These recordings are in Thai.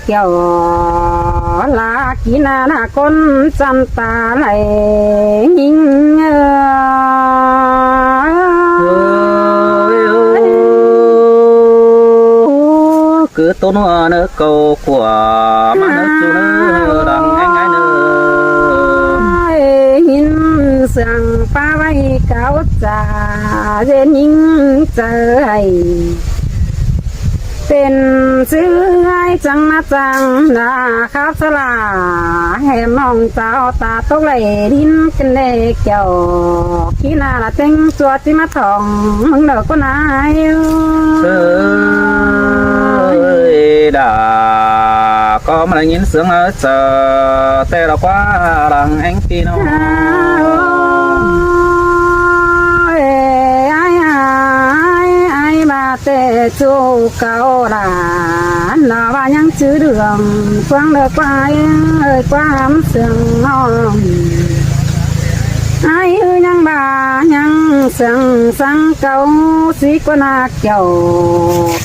เกี่ยวลากีนาหน้าคนจำตาไหลยิงcứ tôn nữa cầu của mà nước chú nữa đằng anh ai nữa hin sang pa vai cao trà dênยิงใจเป็นซื้อให้จังนะจังนะครับสลาแหมมองเจ้าตาตกไหลดินกันเด็กเกี่ยวขี้นาละเต็งตัวที่มาทองมึงเด็กก็นายđã có mà nhìn sướng ở chờ tê là quá rằng anh tin không ai mà tê chu cao là nó ba nhang chữ đường quang được qua ơi qua hám sương ngon ai ơi nhang bà nhang sương sang câu xí qua na kiểu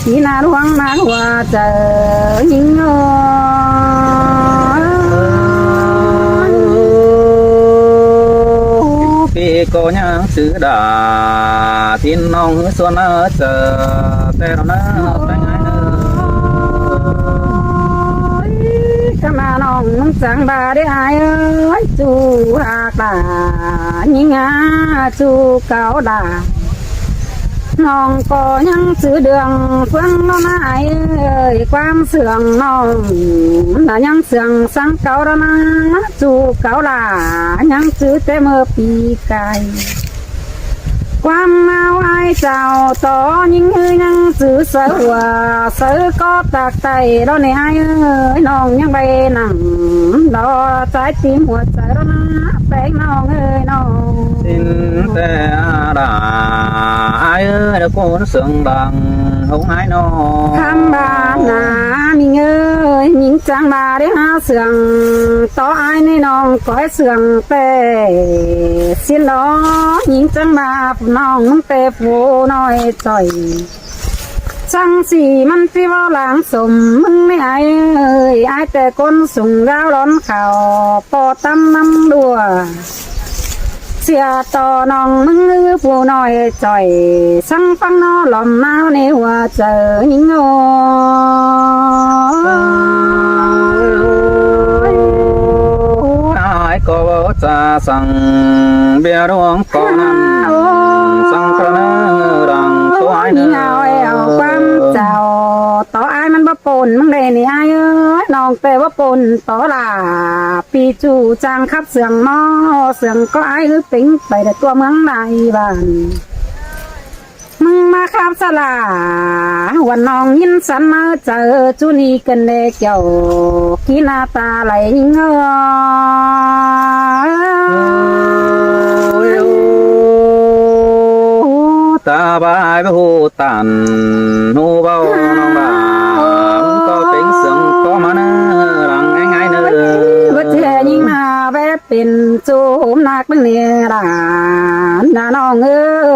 khi na loang na hoa chờ nhìn khi cô nhang chữ đà tin nong hứa xuân ở chờ tê nó mà nong chẳng bà để ai ơi chú hạc đà nhìn chú cao đà nong có nhang chữ đường phương nó nãy ơi quam sườn nong là nhang sườn sang cao đó na chú cao đà nhang chữ tê mơ pi cài quam mau ai chào to những hơi nhang chữ sơ có tạc tay đó này ai ơi nong nhang bay nặng đó trái tim mùa trời đó na bé nong ơi nong xin tê đà ai ơi đã cuốn sương bằng không ai nó tham bà nà mình ơi những trang bà để ha sương to ai nên nong có sương tê xin đó những trang bà nong tê phụ nói trời chẳng gìมันที่ว่าหลังสมมึงไม่ไอ้เอ้ยไอ้แต่คนส่งดาวร้อนข่าวพอตั้มน้ำดัวเสียต่อน้องมึงผู้น้อยจ่อยสั่งฟังน้อหล่อมน้าวในหัวเจอยิงโง่ai có cha sang bia ruộng có năm sang cho nó đằng có ai nữaเอาความเจ้าต่อไอ้มันบ่ปนมึงเลยนี่ไอ้เอ้ยน้องแต่ว่าปนต่อล่ะปีจูจางขับเสียงหม้อเสียงก็ไอ้หรือปิ๊งไปแต่ตัวเมืองในบ้านมึงมาขับสลาวันน้องยินสันมาเจอจุนีกันเด็กเกี่ยวขี้หน้าตาไหลเงาta bài với hồ tàn hồ bao nong bà có tính sướng có mà nó rằng anh ai nữa bất thế nhưng mà béเป็นจูมนักเป็นเนี่ยด่าน้อง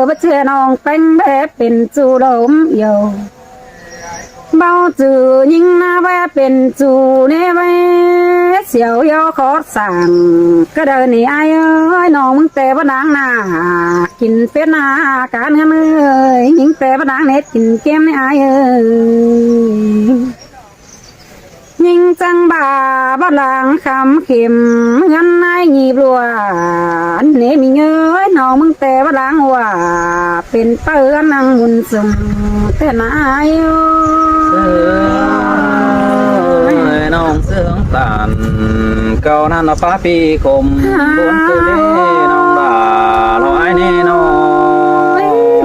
bất thếน้องเป็นแbéเป็นจูลมโยเบาจือยิ่งนะแม่เป็นจูเนี่ยแม่เสียวยอขอสั่งก็เดินนี่ไอ้เอ้ยน้องมึงแต่ว่าดังหน้ากินเป็ดหน้าการเงินเอ้ยยิ่งแต่ว่าดังเน็ตกินเกมนี่ไอ้เอ้ยยิ่งจังบ่าบ้านหลังคำเข็มเงินไอ้หยีบลัวเนี่ยมีเงยน้องมึงแต่ว่าดังว่าเป็นเปื้อนนั่งมุนสุ่มแต่นายnong sướng tàn cao nan nó phá pi cùng buồn cười nong bà lo ai nè nó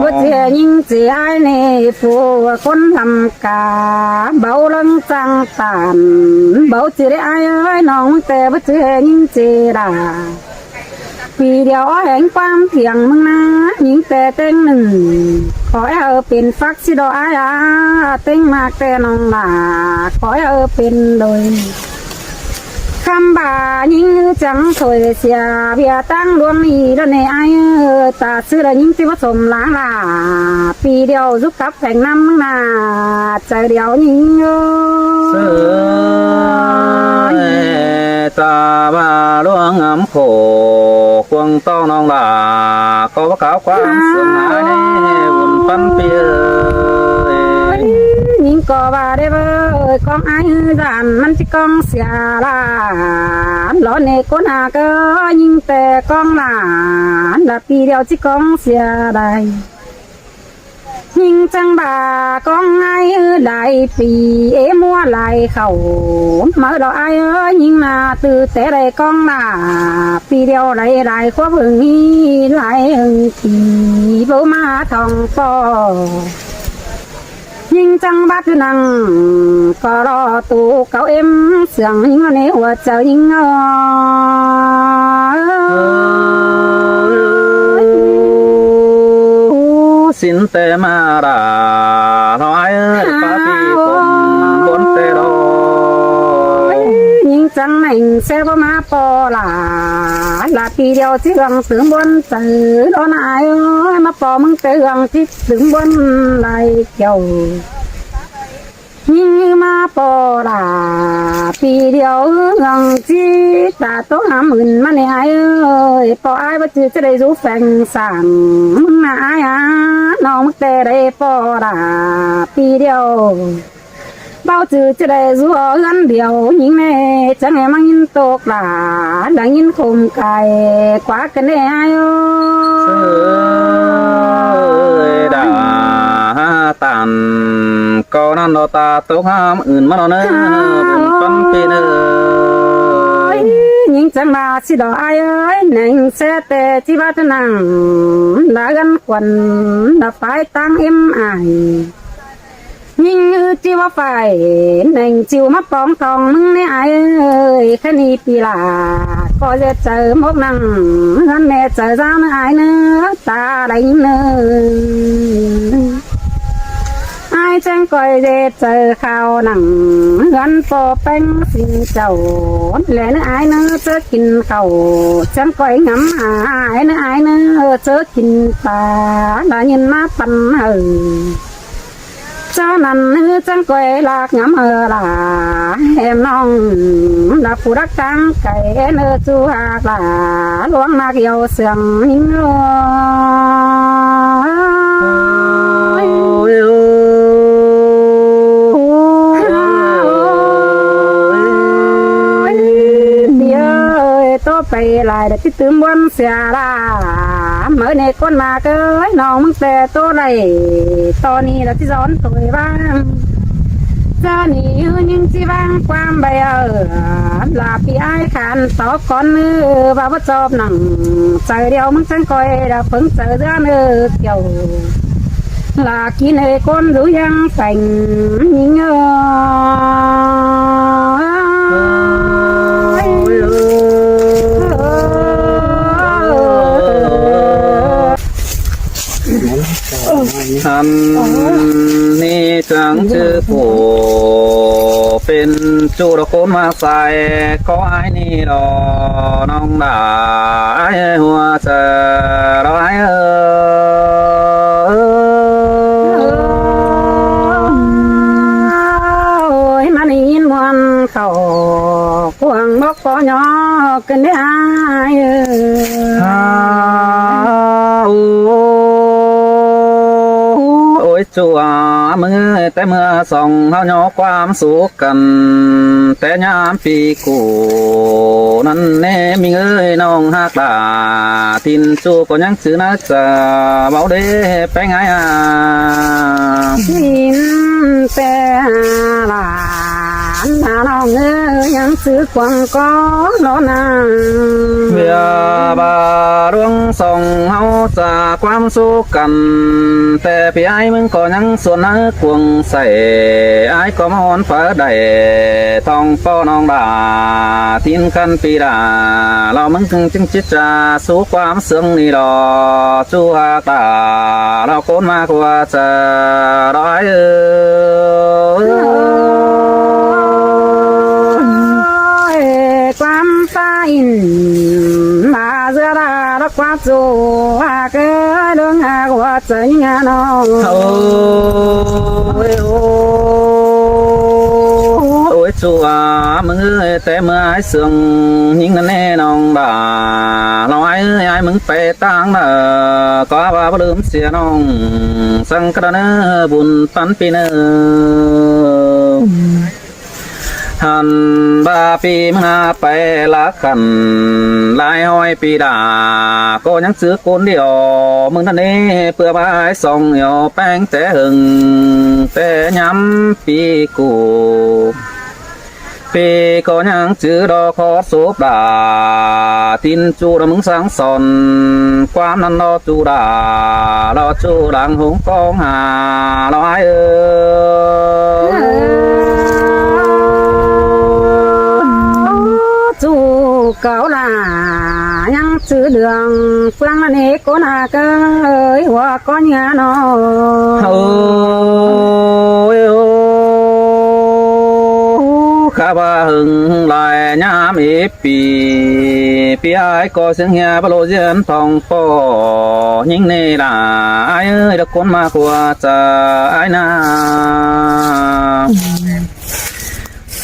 บ่เสียยิ่งเสียไอ้เนี่ยผู้คนทำกาเบาลังจังตานเบาเสียได้ไอ้เอ้ยน้องแต่บ่เสียยิ่งเสียด่าปีเดียวแห่งความเถียงมึงนะยิ่งแต่เต็งหนึ่งขอให้เป็นฟักสิดอกไอ้เต็งมากแต่น้องด่าขอให้เป็นโดยคำบ่ายิ่งจังสวยเสียเบียตั้งดวงนี้แล้วในไอ้ตาซื้อแล้วยิ่งสิผสมล้างล่ะปีเดียวยุกกับแข่งน้ำมึงนะใจเดียวยิ่ง bà luông ấm khổ quăng to nong là có cáo quan sương ái này buồn phân phía nhìn có bà đây vơi con ai dànมันchỉ con xia là lo nè con à cơ nhưng tè con là pi đeo chỉ con xia đây nhưng chẳng bà con ai lại vì em mua lại khẩu mở đó ai ơi nhưng mà từ té đây con là vì đeo lại lại có vừng nghi lại hừng thì vô ma thòng phò nhưng chẳng bác năng có đó tụ cậu em sướng nhưng nếu mà chờ nhưng xin tê mà đã nói ba pi cùng bốn tê đôi nhưng chẳng mình sẽ có má po là pi đeo chứ gần tướng bốn từ đó này ơi má po mừng tới gần chứ tướng bốn lại kiểu nhưng mà po là pi đeo gần chứ ta tốt hàm mừng mà này ai ơi po ai bắt chước đây rú phèn sảng mừng là ai à nó mất tê đây po là pi đeo bao trừ cho đây rú ở gắn điều nhưng này chẳng em mang nhìn tốt là đang nhìn khùng cài quá cái này ai ơi đã tàn có năng đó ta tốt ham อื่นmà nó nữa buồn phân phi nữa nhưng chẳng là chỉ đó ai ơi nên sẽ tệ chỉ ba thân nàng đã gắn quần đã phải tăng em ai nhưng chỉว่าphải nên chịu mắt bóng thòng mừng này ai ơi cái này pi là có sẽ chờ một năng gắn mẹ chờ ra nữa ai nữa ta đánh nữa ai chẳng coi dễ chờ khao nặng gắn phô bánh xin chầu lẽ nữa ai nữa chớ kinh khẩu chẳng coi ngắm ai nữa chớ kinh ta đã nhìn má phần hờ cho nên nữ chẳng coi lạc ngắm hờ là em non là phụ đắc trắng cái nữ chú hạc là luống nạc yêu sương hình phải lại để cái tướng buôn xe là mới này con mà cái nó muốn xe tô này to ni là cái gión tuổi vang ra ni nhưng chỉ vang quan bây giờ là bị ai khăn to con và bắt chộp nặng trời đeo muốn chẳng coi là phấn sợ ra nữa kiểu là khi này con rủ giang cảnh nhưng anhนี่จังชื่อผู้เป็นจูดคนมาใส่ก็ไอ้นี่รอน้องด่าไอ้หัวเจอรอไอ้มันยินวันเขาควงบกปอยอกันได้ชัวมือแต่เมื่อส่องเฮาย่อความสุขกันแต่ยามปีกูนั่นแน่มีเอ้ยน้องฮักดาทินจูก็ยังซื้อนะจะเบาเด้ไปไงทินแต่หลานน้องเอ้ยยังซื้อควงก็โนนาเวียบาดวงส่องเฮาจะความสุขกันแต่พี่ไอ้มึงก็ยังส่วนนั้นควงใส่ไอ้ก็มอนฟ้าได้ทองป้อน้องดาทินกันปีดาเรามึงจึงจิตจะสู้ความเสื่องนี่รอจูฮาตาเราคนมากว่าจะร้อยความฟ้าอินมาเสื้อดารักว่าจูฮาเกดวงหากว่าจะงานน้องโอ้ย ชัวมึงเอ้ยแต่เมื่อไอ้เสื่องยิงกันแน่นองด่าเราไอ้เอ้ยไอ้มึงไปตั้งเนอก็ว่าบ่ลืมเสียน้องสังกระเนอบุญปันปีเนอหันบาปีมาไปละกันลายห้อยปีดาก็ยังซื้อคนเดียวมึงนั่นเองเพื่อไปส่องเหยอแป้งแต่หึงแต่ย้ำปีกูปีก็ยังซื้อดอกคอสูบดาทินจูดมึงสังสอนความนั้นรอจูดารอจูดังหงกองหาลอยจูเก่าล่ะยังซื้อเดืองฟังนั่นเองก็น่าเกยว่าก้อนงานอ ข้าบ้าหึงลายย้ำอีปีปีไอ้ก็เสียงเฮียบโลเจียนทองปอยิ่งในหลายเอ้ยดักคนมากกว่าจะไอ้นา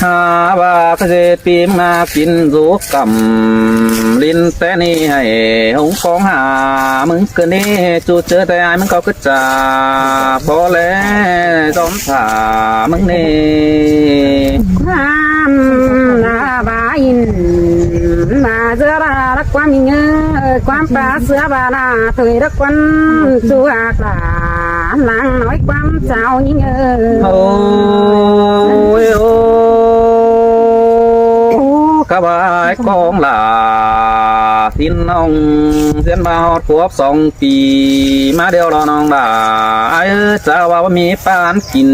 หาว่าเกษตรปีมากินรูกำลิ้นแต่นี่ให้หงฟองหามึงเกินนี่จูเจอแต่ไอ้มึงก็กระจาพอแล้วจอมถามึงนี่ความนาบาอินนาเสือบารักความยิ่งความปราเสือบานาเถยรักวันจูอากลาหลังน้อยความเจ้ายิ่งโอ้ยโอ้กบายกองหลาทินน้องเสียนมาฮอดควบ2 ปีมาเดียวรอน้องด่าไอ้เจ้าว่ามีปานกิน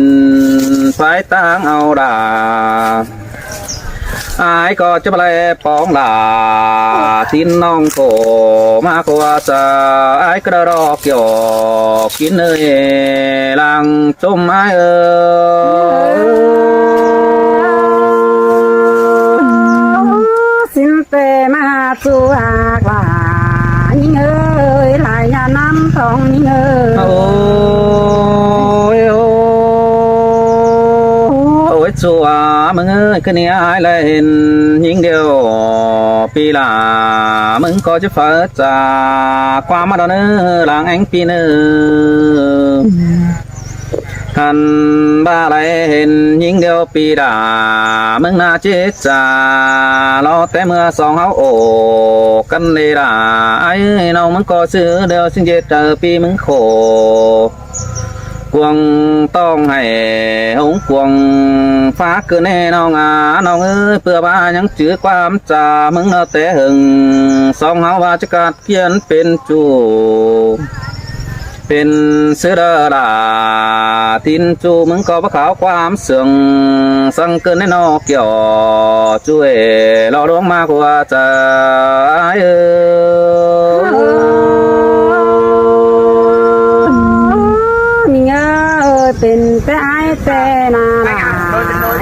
ไฟต่างเอาด่าไอ้ก็จะไปปองด่าทินน้องโกมากกว่าจะไอ้กระรอกเกี่ยวกินเอ้ยหลังจุ่มไอ้สินเตมาจูอากลายิ่งหลายยาน้ำทองยิ่งโอ้ยโอ้ยชัวมึงคืนนี้ไอ้เลยเห็นยิ่งเดียวปีหลามึงก็จะเฟิดจากความมาดอนหลังแองปีเนอคันบ้าไรเห็นยิ่งเดียวปีดามึงน่าเจ็ดจารอแต่เมื่อสองเฮาโอกันเลยด่าไอ้น้องมึงก็ซื้อเดียวสิ่งเจ็ดปีมึงโขกวงต้องให้หงกวงฟ้าเกินแน่น้องน้องเอ้ยเพื่อบ้ายังจื้อความจามึงเอาแต่หึงสองเฮาว่าจะกัดเพียนเป็นจูเป็นเสือดาทินจูมึงก็บ่ขาวความเสื่องสังเกินในนอกเกี่ยวช่วยรอดวงมากกว่าจะมีเงยเป็นแต่ไอ้แต่นา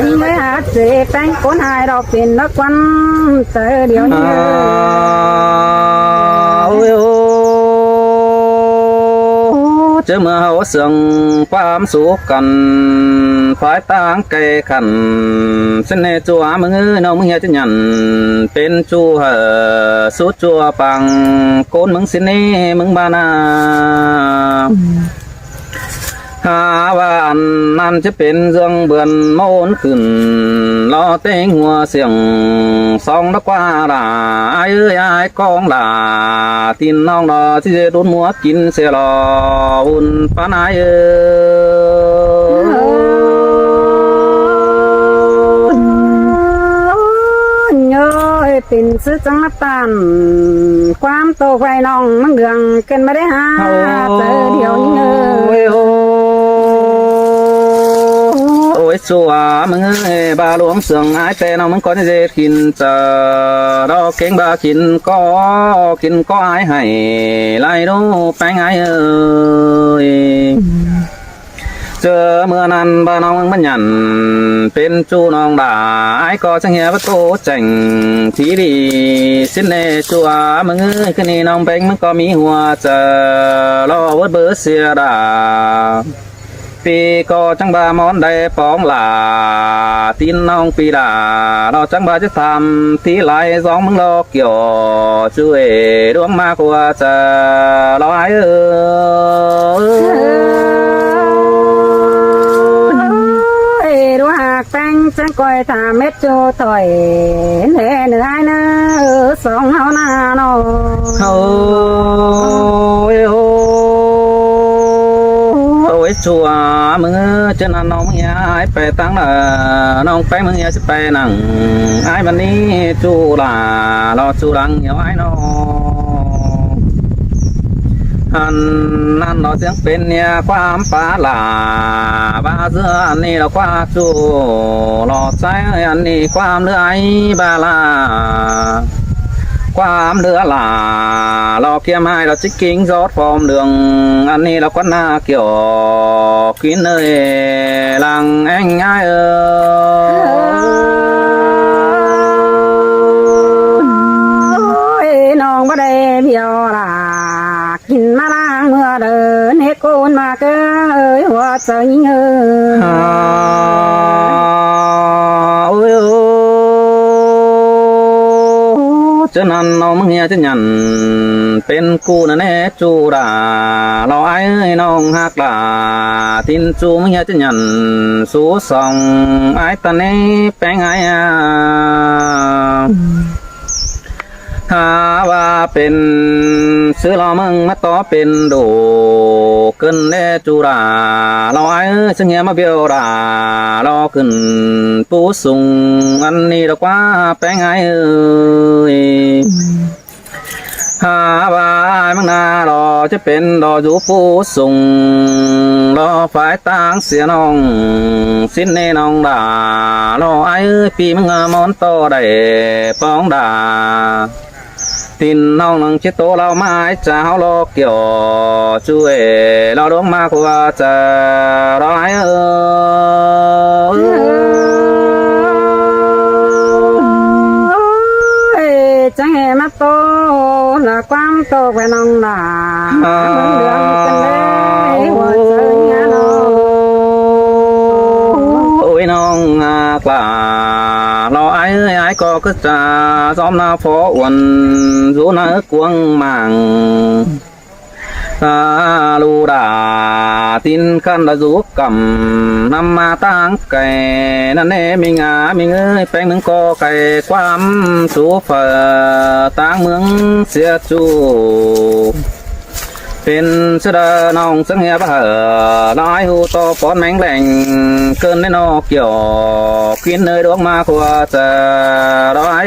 ยิ่งหาเสแป้งคนหายเราเป็นนักวันเตอเดียวนี้เจอเมื่อเฮาเสื่องความสุขกันฝ่ายต่างไกลขันเส้นในจัวมึงน้องมึงเฮียจะหยันเป็นจูเหอสุดจัวปังโกนมึงสินี่มึงบานาหาว่าอันนั้นจะเป็นเรื่องเบือนโมนขึ้นรอเต้งหัวเสียงสองดอกว่าด่าไอ้เอ้ยไอ้กองด่าทินน้องรอที่จะโดนมัวกินเสียรออุ่นปานไอ้เป็นซื้อจังละตันความโตไฟน้องมันเดืองเกินไม่ได้หาเจอเดียวนี้โอ้ยชัวมึงบาหลวงเสื่องไอ้แต่น้องมึงก็จะกินจะดอกเก่งบากินก็ไอ้ให้ไล่ดูแป้งไอ้เจอเมื่อนั้นบ้านน้องมึงมันหยันเป็นจูน้องด่าไอ้ก็ช่างเหี้ยประตูแจ่งทีดีสิ้นเนจัวมึงคืนนี้น้องเป่งมึงก็มีหัวจะรอวัดเบอร์เสียด่า ปีก็จังบามอนได้ปองหลาตีนน้องปีดาเราจังบาจะทำที่ไหลสองมึงรอเกี่ยวช่วยดวงมากกว่าจะร้อยดูหากแป้งจังก้อยถาเม็ดโจถอยเหนื่อยเหนื่อยนะสองเฮาหน้าโน โอ้ยโอ้ยชัวมึงจะนั่นน้องมึงย้ายไปตั้งน่ะน้องไปมึงย้ายจะไปนั่งไอ้มันนี้จูลารอจูรังเหี่ยวไอ้น้องอันนั้นเราเสียงเป็นเนี่ยความปลาหลาบาเสื้ออันนี้เราคว้าจูหลอดใจอันนี้ความเลื่อยบาลาความเลือหลาเราเคียมให้เราจิกกิ้งซอสฟอมเดืองอันนี้เราก็น่าเกี่ยวกินเลยหลังแองง่ายน้องบ่ได้เบียวล่ะกินมาล้างเมื่อเดินเฮ็ดโกนมาเกยหัวใจโอ้ยจะนั่นน้องมึงเฮียจะยันเป็นกูนะแน่จูดาเราไอ้น้องหักลาทินจูมึงเฮียจะยันสู้สองไอ้ตาเน่แป้งไอ้ถ้าว่าเป็นซื้อเรามึงมาต่อเป็นโดเกินแน่จูดาเราไอ้ซึ่งเฮียมาเบียวดาเราขึ้นปูสุงอันนี้เรากว่าแป้งไอ้หาว่ามึงนาเราจะเป็นดออยู่ปูสุงรอฝ่ายต่างเสียน้องสิ้นในน้องดาเราไอ้ปีมึงมอนโตได้ปองดาทินน้องนังชิโตเราไม้เจ้าโลกเกี่ยวช่วยเราดวงมากกว่าจะร้อยจังแห่มาโตละความโตไปน้องดาเดือนกันเลยหัวใจงานน้องโอ้ยน้องกล้าเราไอ้ก็cứจะซ้อมนาphóวันdù na cuồng màng ta lu đà tin khăn đã rú cầm năm ma tang càyนั่นเองมีงามีเงยแป้งหนึ่งก็ไก่ความสูฝตางเมืองเสียจูเป็นเสดน้องสังเหียบเหอน้อยหูโตปอนแมงแหล่งเกินในนอกเกี่ยวกินเนยดวงมากว่าจะร้อย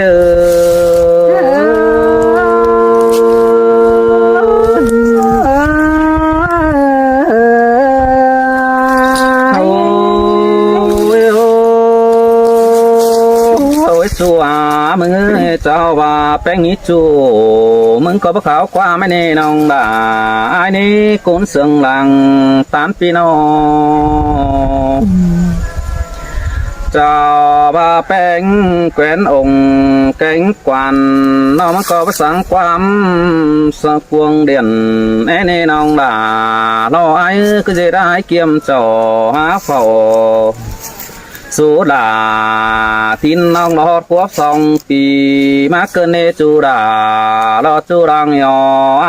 ชัวมึงเจ้าว่าแป้งนี้จูมึงก็บ่ขาวกว่าไม่แน่น้องด่าไอ้นี่กุนเสืองหลังตานปีนอเจ้าว่าแป้งแกวนองค์แกงกวนน้องมันก็ภาษาความสะกวงเด่นไอ้นี่น้องด่าน้อไอ้ก็จะได้เกี่ยมเจ้าหาเฝ้าสูดาทินน้องรอดควบสองปีมาเกินเนจูดารอจูรังยอไอ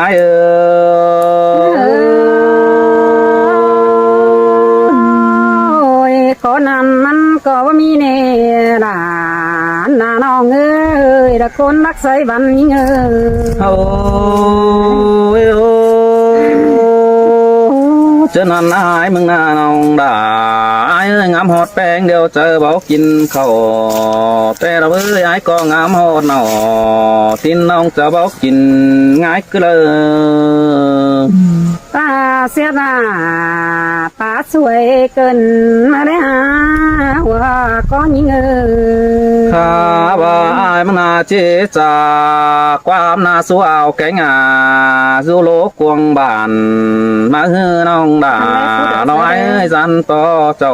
ก็นั้นมันก็ว่ามีเนรานนาน้องเอ้ยตะคนรักใส่บันยิงโอ้ยจะนั่นอายมึงนาน้องด่าอายงามหอดแป้งเดียวเจอเบากินข้าวแต่เราอายก็งามหอดหนอทินน้องจะเบากินง่ายก็เลยตาเสียดาตาสวยเกินมาได้หาว่าก็ยิงข้าว่าอายมึงนาเจจาความน่าสู้เอาแกงสู้โลกวงบานมาฮือน้องด่าน้อยจันต่อเจ้า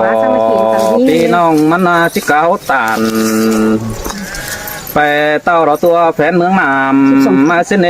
พี่น้องมันนาชิเก้าตันไปเต้าเราตัวแฟนเมืองมามมาเสน